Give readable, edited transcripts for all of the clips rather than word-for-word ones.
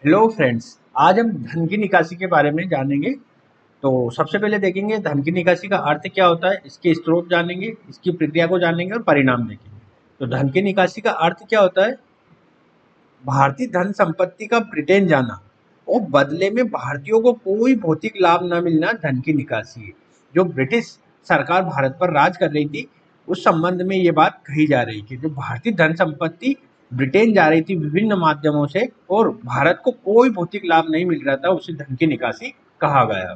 Hello friends. आज हम धन की निकासी के बारे में जानेंगे। तो सबसे पहले देखेंगे धन की निकासी का अर्थ क्या होता है, इसके स्रोत जानेंगे, इसकी प्रक्रिया को जानेंगे और परिणाम देखेंगे। तो धन की निकासी का अर्थ क्या होता है? भारतीय धन संपत्ति का ब्रिटेन जाना और बदले में भारतीयों को कोई भौतिक लाभ न मिलना धन की निकासी है। जो ब्रिटिश सरकार भारत पर राज कर रही थी, उस संबंध में ये बात कही जा रही थी। जो भारतीय धन संपत्ति ब्रिटेन जा रही थी विभिन्न माध्यमों से और भारत को कोई भौतिक लाभ नहीं मिल रहा था, उसे धन की निकासी कहा गया।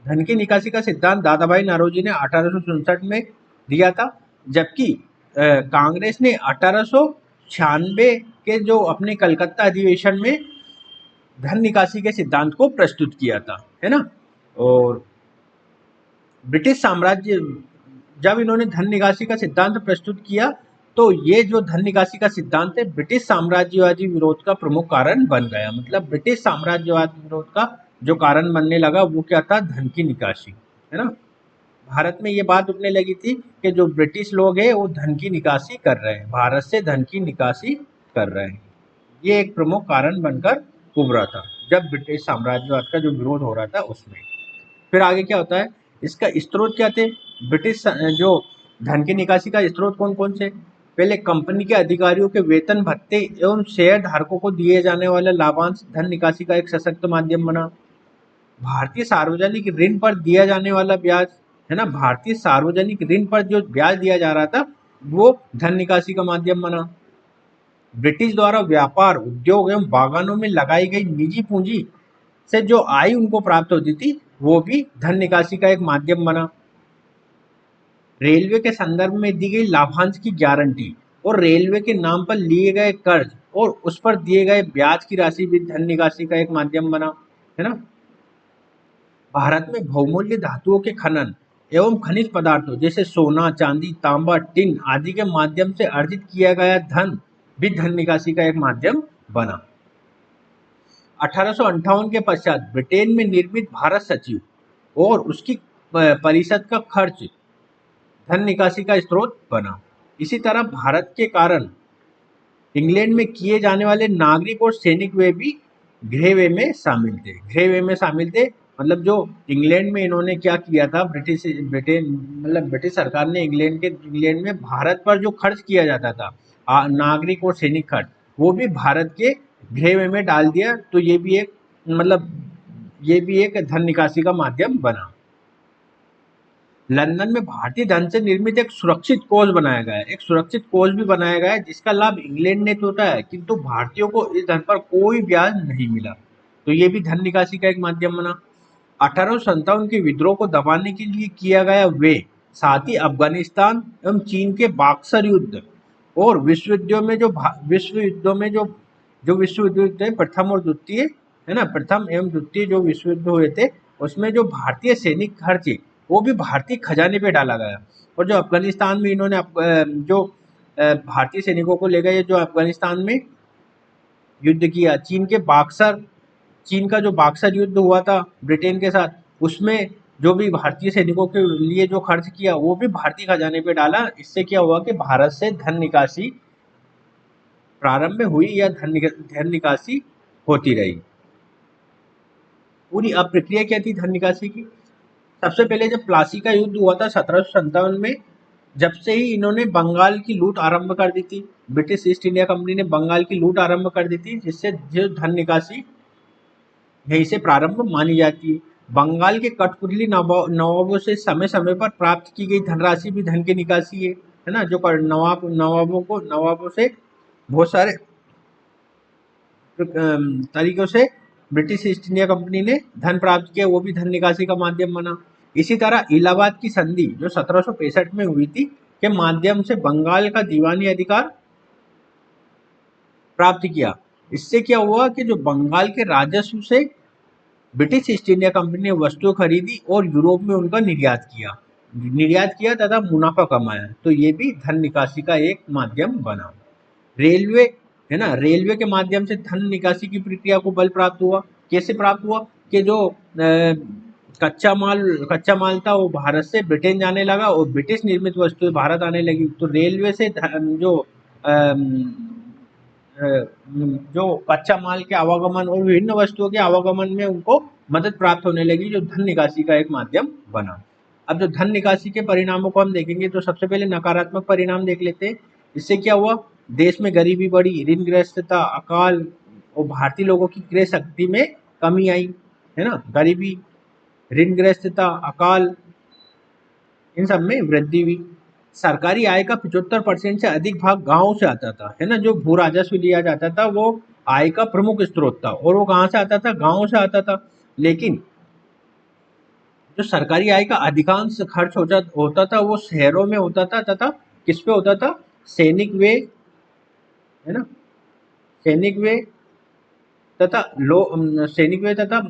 धन की निकासी का सिद्धांत दादा भाई नौरोजी ने 1867 में दिया था, जबकि कांग्रेस ने 1896 के जो अपने कलकत्ता अधिवेशन में धन निकासी के सिद्धांत को प्रस्तुत किया था, है ना। और ब्रिटिश साम्राज्य, जब इन्होंने धन निकासी का सिद्धांत प्रस्तुत किया, तो ये जो धन निकासी का सिद्धांत है ब्रिटिश साम्राज्यवादी विरोध का प्रमुख कारण बन गया। मतलब ब्रिटिश साम्राज्यवाद विरोध का जो कारण बनने लगा वो क्या था? धन की निकासी, है ना। भारत में ये बात उठने लगी थी कि जो ब्रिटिश लोग हैं वो धन की निकासी कर रहे हैं, भारत से धन की निकासी कर रहे हैं। ये एक प्रमुख कारण बनकर उभरा था जब ब्रिटिश साम्राज्यवाद का जो विरोध हो रहा था उसमें। फिर आगे क्या होता है, इसका स्रोत क्या थे? ब्रिटिश जो धन की निकासी का स्रोत कौन कौन से? पहले कंपनी के अधिकारियों के वेतन भत्ते एवं शेयर धारकों को दिए जाने वाला लाभांश धन निकासी का एक सशक्त माध्यम बना। भारतीय सार्वजनिक ऋण पर दिया जाने वाला ब्याज, है ना, भारतीय सार्वजनिक ऋण पर जो ब्याज दिया जा रहा था वो धन निकासी का माध्यम बना। ब्रिटिश द्वारा व्यापार, उद्योग एवं बागानों में लगाई गई निजी पूंजी से जो आय उनको प्राप्त होती थी वो भी धन निकासी का एक माध्यम बना। रेलवे के संदर्भ में दी गई लाभांश की गारंटी और रेलवे के नाम पर लिए गए कर्ज और उस पर दिए गए ब्याज की राशि भी धन निकासी का एक माध्यम बना, है ना। भारत में बहुमूल्य धातुओं के खनन एवं खनिज पदार्थों जैसे सोना, चांदी, तांबा, टिन आदि के माध्यम से अर्जित किया गया धन भी धन निकासी का एक माध्यम बना। 1858 के पश्चात ब्रिटेन में निर्मित भारत सचिव और उसकी परिषद का खर्च धन निकासी का स्रोत बना। इसी तरह भारत के कारण इंग्लैंड में किए जाने वाले नागरिक और सैनिक वे भी गृह वे में शामिल थे। गृह वे में शामिल थे मतलब जो इंग्लैंड में इन्होंने क्या किया था, ब्रिटेन मतलब ब्रिटिश सरकार ने इंग्लैंड में भारत पर जो खर्च किया जाता था, नागरिक और सैनिक खर्च, वो भी भारत के गृह वे में डाल दिया। तो ये भी एक मतलब ये भी एक धन निकासी का माध्यम बना। लंदन में भारतीय धन से निर्मित एक सुरक्षित कोष बनाया गया है, एक सुरक्षित कोष भी बनाया गया है जिसका लाभ इंग्लैंड ने तो उठाया है, किंतु भारतीयों को इस धन पर कोई ब्याज नहीं मिला। तो ये भी धन निकासी का एक माध्यम बना। 1857 के विद्रोह को दबाने के लिए किया गया वे, साथ ही अफगानिस्तान एवं चीन के बक्सर युद्ध और विश्व युद्ध थे, प्रथम और द्वितीय, है ना, प्रथम एवं द्वितीय जो विश्व युद्ध हुए थे उसमें जो भारतीय सैनिक खर्चे वो भी भारतीय खजाने पे डाला गया। और जो अफगानिस्तान में इन्होंने भारतीय सैनिकों को ले गए जो अफगानिस्तान में युद्ध किया, चीन का जो बक्सर युद्ध हुआ था ब्रिटेन के साथ, उसमें जो भी भारतीय सैनिकों के लिए जो खर्च किया वो भी भारतीय खजाने पे डाला। इससे क्या हुआ कि भारत से धन निकासी प्रारंभ में हुई या धन निकासी होती रही। पूरी अब प्रक्रिया क्या थी धन निकासी की? सबसे पहले जब प्लासी का युद्ध हुआ था 1757 में, जब से ही इन्होंने बंगाल की लूट आरंभ कर दी थी। ब्रिटिश ईस्ट इंडिया कंपनी ने बंगाल की लूट आरंभ कर दी थी, जिससे जो धन निकासी यहीं से प्रारंभ मानी जाती है। बंगाल के कठपुतली नवाबों से समय समय पर प्राप्त की गई धनराशि भी धन की निकासी है ना। जो नवाबों से बहुत सारे तरीकों से ब्रिटिश ईस्ट इंडिया कंपनी ने धन प्राप्त किया, वो भी धन निकासी का माध्यम बना। इसी तरह इलाहाबाद की संधि जो 1765 में हुई थी के माध्यम से बंगाल का दीवानी अधिकार प्राप्त किया। इससे क्या हुआ कि जो बंगाल के राजस्व से ब्रिटिश ईस्ट इंडिया कंपनी ने वस्तुएं खरीदी और यूरोप में उनका निर्यात किया तथा मुनाफा कमाया। तो ये भी धन निकासी का एक माध्यम बना। रेलवे, है ना, रेलवे के माध्यम से धन निकासी की प्रक्रिया को बल प्राप्त हुआ। कैसे प्राप्त हुआ कि जो कच्चा माल था वो भारत से ब्रिटेन जाने लगा और ब्रिटिश निर्मित वस्तुएं भारत आने लगी। तो रेलवे से जो जो कच्चा माल के आवागमन और विभिन्न वस्तुओं के आवागमन में उनको मदद प्राप्त होने लगी, जो धन निकासी का एक माध्यम बना। अब जो धन निकासी के परिणामों को हम देखेंगे तो सबसे पहले नकारात्मक परिणाम देख लेते हैं। इससे क्या हुआ, देश में गरीबी बढ़ी, ऋणग्रस्तता, अकाल और भारतीय लोगों की क्रय शक्ति में कमी आई, है ना। गरीबी, ऋणग्रस्तता, अकाल, इन सब में वृद्धि हुई। सरकारी आय का 75% से अधिक भाग गांव से आता था, है ना। जो भू राजस्व लिया जाता था वो आय का प्रमुख स्रोत था, और वो कहाँ से आता था, गांव से आता था। लेकिन जो सरकारी आय का अधिकांश खर्च होता था वो शहरों में होता था, तथा किस पे होता था, सैनिक व्यय, है ना, सैनिक व्यय तथा सैनिक व्यय तथा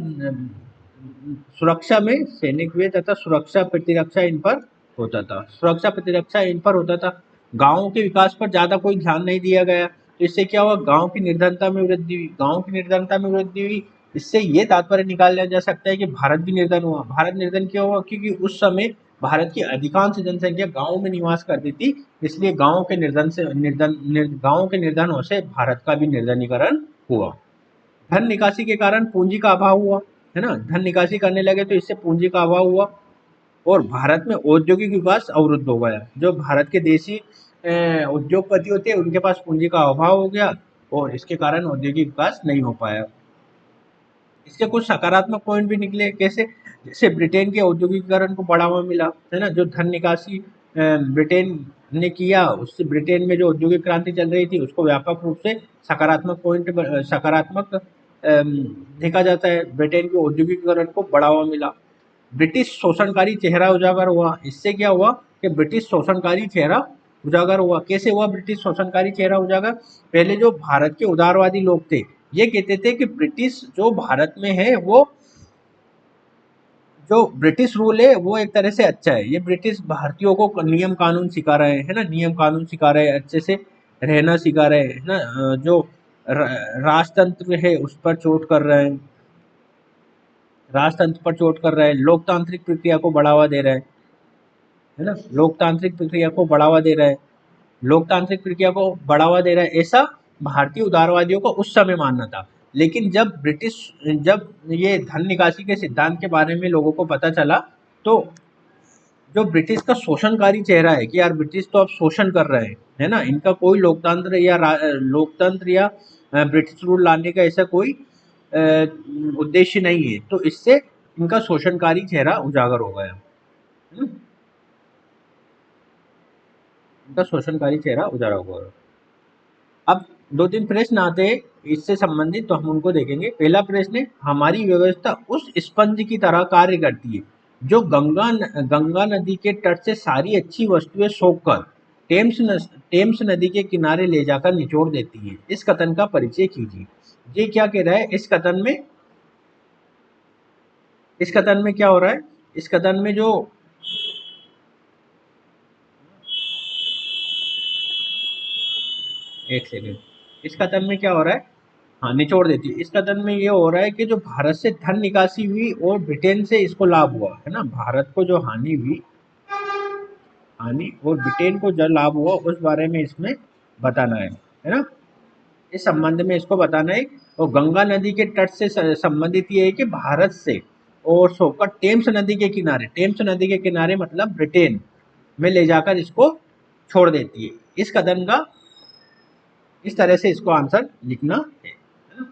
सुरक्षा में, सैनिक व्यय तथा सुरक्षा प्रतिरक्षा इन पर होता था, सुरक्षा प्रतिरक्षा इन पर होता था। गांवों के विकास पर ज्यादा कोई ध्यान नहीं दिया गया, तो इससे क्या हुआ, गांव की निर्धनता में वृद्धि हुई, गांव की निर्धनता में वृद्धि हुई। इससे ये तात्पर्य निकाला जा सकता है कि भारत भी निर्धन हुआ। भारत निर्धन क्यों हुआ, क्योंकि उस समय भारत की अधिकांश जनसंख्या गांव में निवास करती थी, इसलिए गांव के गांव के निर्धनों से भारत का भी निर्धनीकरण हुआ। धन निकासी के कारण पूंजी का अभाव हुआ, है ना। धन निकासी करने लगे तो इससे पूंजी का अभाव हुआ, और भारत में औद्योगिक विकास अवरुद्ध हो गया। जो भारत के देशी उद्योगपति होते हैं उनके पास पूंजी का अभाव हो गया, और इसके कारण औद्योगिक विकास नहीं हो पाया। इसके कुछ सकारात्मक पॉइंट भी निकले, कैसे, जैसे ब्रिटेन के औद्योगिकीकरण को बढ़ावा मिला, है ना। जो धन निकासी ब्रिटेन ने किया, उससे ब्रिटेन में जो औद्योगिक क्रांति चल रही थी उसको व्यापक रूप से सकारात्मक देखा जाता है। ब्रिटेन के औद्योगिकीकरण को बढ़ावा मिला। ब्रिटिश शोषणकारी चेहरा उजागर हुआ। इससे क्या हुआ कि ब्रिटिश शोषणकारी चेहरा उजागर हुआ। कैसे हुआ ब्रिटिश शोषणकारी चेहरा उजागर, पहले जो भारत के उदारवादी लोग थे ये कहते थे कि ब्रिटिश जो भारत में है, वो जो ब्रिटिश रूल है वो एक तरह से अच्छा है, ये ब्रिटिश भारतीयों को नियम कानून सिखा रहे हैं, है ना, नियम कानून सिखा रहे हैं, अच्छे से रहना सिखा रहे हैं, है ना। जो राजतंत्र है उस पर चोट कर रहे हैं, राजतंत्र पर चोट कर रहे हैं, लोकतांत्रिक प्रक्रिया को बढ़ावा दे रहे हैं, है ना, लोकतांत्रिक प्रक्रिया को बढ़ावा दे रहा है, लोकतांत्रिक प्रक्रिया को बढ़ावा दे रहा है, ऐसा भारतीय उदारवादियों को उस समय मानना था। लेकिन जब ये धन निकासी के सिद्धांत के बारे में लोगों को पता चला, तो जो ब्रिटिश का शोषणकारी चेहरा है कि यार ब्रिटिश तो अब शोषण कर रहे हैं, है ना, इनका कोई लोकतंत्र या ब्रिटिश रूल लाने का ऐसा कोई उद्देश्य नहीं है, तो इससे इनका शोषणकारी चेहरा उजागर हो गया, है ना? इनका शोषणकारी चेहरा उजागर हो गया। अब दो तीन प्रश्न आते हैं इससे संबंधित, तो हम उनको देखेंगे। पहला प्रश्न है, हमारी व्यवस्था उस स्पंज की तरह कार्य करती है जो गंगा नदी के तट से सारी अच्छी वस्तुएं सोखकर टेम्स नदी के किनारे ले जाकर निचोड़ देती है। इस कथन का परिचय कीजिए। ये क्या कह रहा है, इस कथन में क्या हो रहा है, इस कथन में जो एक सेकेंड, इस कथन में क्या हो रहा है, हाँ निचोड़ देती है। इस कथन में ये हो रहा है कि जो भारत से धन निकासी हुई और ब्रिटेन से इसको लाभ हुआ, है ना, भारत को जो हानि हुई, हानि और ब्रिटेन को जो लाभ हुआ उस बारे में इसमें बताना है ना, इस संबंध में इसको बताना है। और गंगा नदी के तट से संबंधित ये है कि भारत से और सोकर टेम्स नदी के किनारे, टेम्स नदी के किनारे मतलब ब्रिटेन में ले जाकर इसको छोड़ देती है। इस कथन का इस तरह से इसको आंसर लिखना है ना?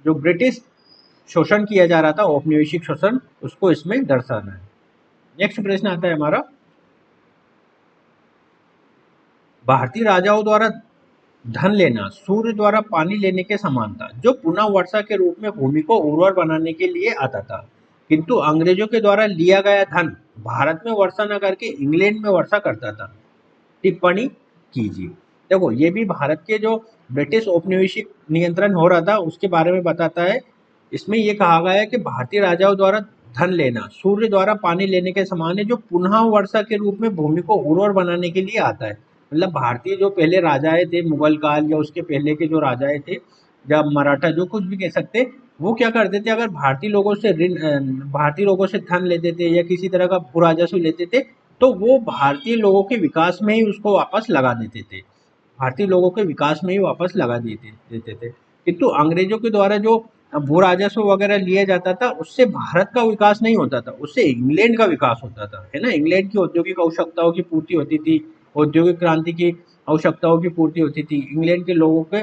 जो ब्रिटिश शोषण किया जा रहा था, औपनिवेशिक शोषण, उसको इसमें दर्शाना है। नेक्स्ट प्रश्न आता है हमारा, भारतीय राजाओं द्वारा धन लेना सूर्य द्वारा पानी लेने के समान था, जो पुनः वर्षा के रूप में भूमि को उर्वर बनाने के लिए आता था। किंतु अंग्रेजों के द्वारा लिया गया धन भारत में वर्षा न करके इंग्लैंड में वर्षा करता था। टिप्पणी कीजिए। देखो ये भी भारत के जो ब्रिटिश औपनिवेशिक नियंत्रण हो रहा था उसके बारे में बताता है। इसमें यह कहा गया है कि भारतीय राजाओं द्वारा धन लेना सूर्य द्वारा पानी लेने के समान है, जो पुनः वर्षा के रूप में भूमि को उर्वर बनाने के लिए आता है। मतलब भारतीय जो पहले राजाएं थे, मुगल काल या उसके पहले के जो राजाएं थे, जब मराठा, जो कुछ भी कह सकते, वो क्या करते थे, अगर भारतीय लोगों से धन लेते थे या किसी तरह का भू राजस्व लेते थे, तो वो भारतीय लोगों के विकास में ही उसको वापस लगा देते थे। भारतीय लोगों के विकास में ही वापस लगा देते देते थे। किंतु अंग्रेजों के द्वारा जो भू राजस्व वगैरह लिया जाता था, उससे भारत का विकास नहीं होता था, उससे इंग्लैंड का विकास होता था, है ना। इंग्लैंड की औद्योगिक आवश्यकताओं की पूर्ति होती थी, औद्योगिक क्रांति की आवश्यकताओं की पूर्ति होती थी, इंग्लैंड के लोगों के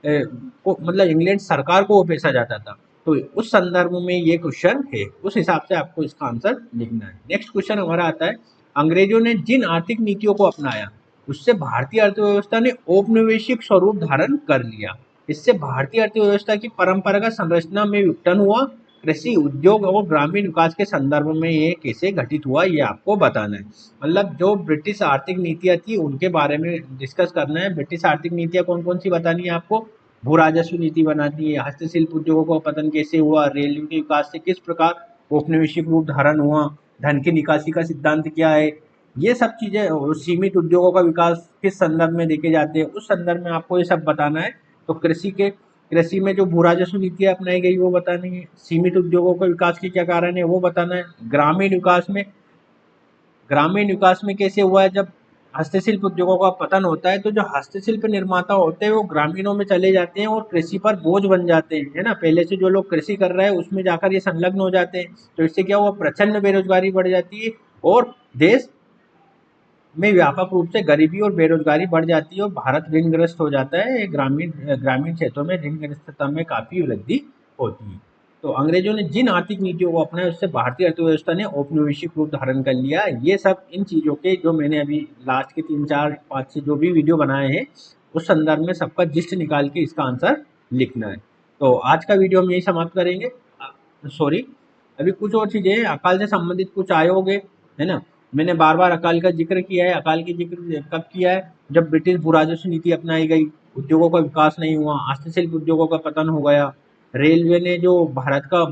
को मतलब इंग्लैंड सरकार को वो पैसा जाता था। तो उस संदर्भ में ये क्वेश्चन है, उस हिसाब से आपको इसका आंसर लिखना है। नेक्स्ट क्वेश्चन हमारा आता है, अंग्रेजों ने जिन आर्थिक नीतियों को अपनाया उससे भारतीय अर्थव्यवस्था ने औपनिवेशिक स्वरूप धारण कर लिया। इससे भारतीय अर्थव्यवस्था की परंपरागत संरचना में विघटन हुआ। कृषि, उद्योग और ग्रामीण विकास के संदर्भ में ये कैसे घटित हुआ, ये आपको बताना है। मतलब जो ब्रिटिश आर्थिक नीतियां थी उनके बारे में डिस्कस करना है। ब्रिटिश आर्थिक नीतियां कौन कौन सी बतानी है आपको? भू राजस्व नीति बनानी है, हस्तशिल्प उद्योगों का पतन कैसे हुआ, रेलवे के विकास से किस प्रकार औपनिवेशिक रूप धारण हुआ, धन की निकासी का सिद्धांत क्या है, ये सब चीजें, और सीमित उद्योगों का विकास किस संदर्भ में देखे जाते हैं, उस संदर्भ में आपको ये सब बताना है। तो कृषि में जो भू राजस्व नीतियां अपनाई गई वो बतानी है, सीमित उद्योगों के विकास के क्या कारण है वो बताना है, ग्रामीण विकास में कैसे हुआ है, जब हस्तशिल्प उद्योगों का पतन होता है तो जो हस्तशिल्प निर्माता होते हैं वो ग्रामीणों में चले जाते हैं और कृषि पर बोझ बन जाते हैं, है ना। पहले से जो लोग कृषि कर रहे हैं उसमें जाकर ये संलग्न हो जाते हैं, तो इससे क्या हुआ, प्रचंड बेरोजगारी बढ़ जाती है और देश में व्यापक रूप से गरीबी और बेरोजगारी बढ़ जाती है और भारत ऋणग्रस्त हो जाता है। ग्रामीण ग्रामीण क्षेत्रों में ऋणग्रस्तता में काफी वृद्धि होती है। तो अंग्रेजों ने जिन आर्थिक नीतियों को अपनाया उससे भारतीय अर्थव्यवस्था ने औपनिवेशिक रूप धारण कर लिया। ये सब इन चीजों के जो मैंने अभी लास्ट के 3 4 5 6 जो भी वीडियो बनाए हैं उस संदर्भ में सबका जिस्ट निकाल के इसका आंसर लिखना है। तो आज का वीडियो हम यही समाप्त करेंगे। सॉरी, अभी कुछ और चीजें हैं, अकाल से संबंधित कुछ आयोग है ना। मैंने बार बार अकाल का जिक्र किया है। अकाल की जिक्र कब किया है? जब ब्रिटिश भू राजस्व नीति अपनाई गई, उद्योगों का विकास नहीं हुआ, हस्तशिल्प उद्योगों का पतन हो गया, रेलवे ने जो भारत का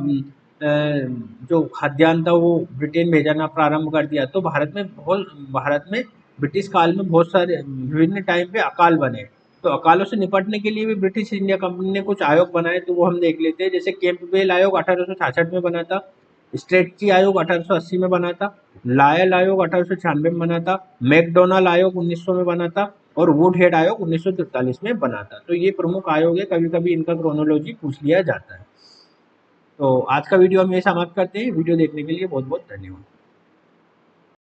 जो खाद्यान्न था वो ब्रिटेन भेजना प्रारंभ कर दिया। तो भारत में ब्रिटिश काल में बहुत सारे विभिन्न टाइम पे अकाल बने। तो अकालों से निपटने के लिए भी ब्रिटिश इंडिया कंपनी ने कुछ आयोग बनाए, तो वो हम देख लेते हैं। जैसे कैंपबेल आयोग 1866 में बना था, स्ट्रेटची आयोग 1880 में बना था, लायल आयोग 1896 में बना था, मैकडोनाल्ड आयोग 1900 में बना था और वुडहेड आयोग 1943 में बना था। तो ये प्रमुख आयोग है, कभी कभी इनका क्रोनोलॉजी पूछ लिया जाता है। तो आज का वीडियो हम ये समाप्त करते हैं। वीडियो देखने के लिए बहुत बहुत धन्यवाद।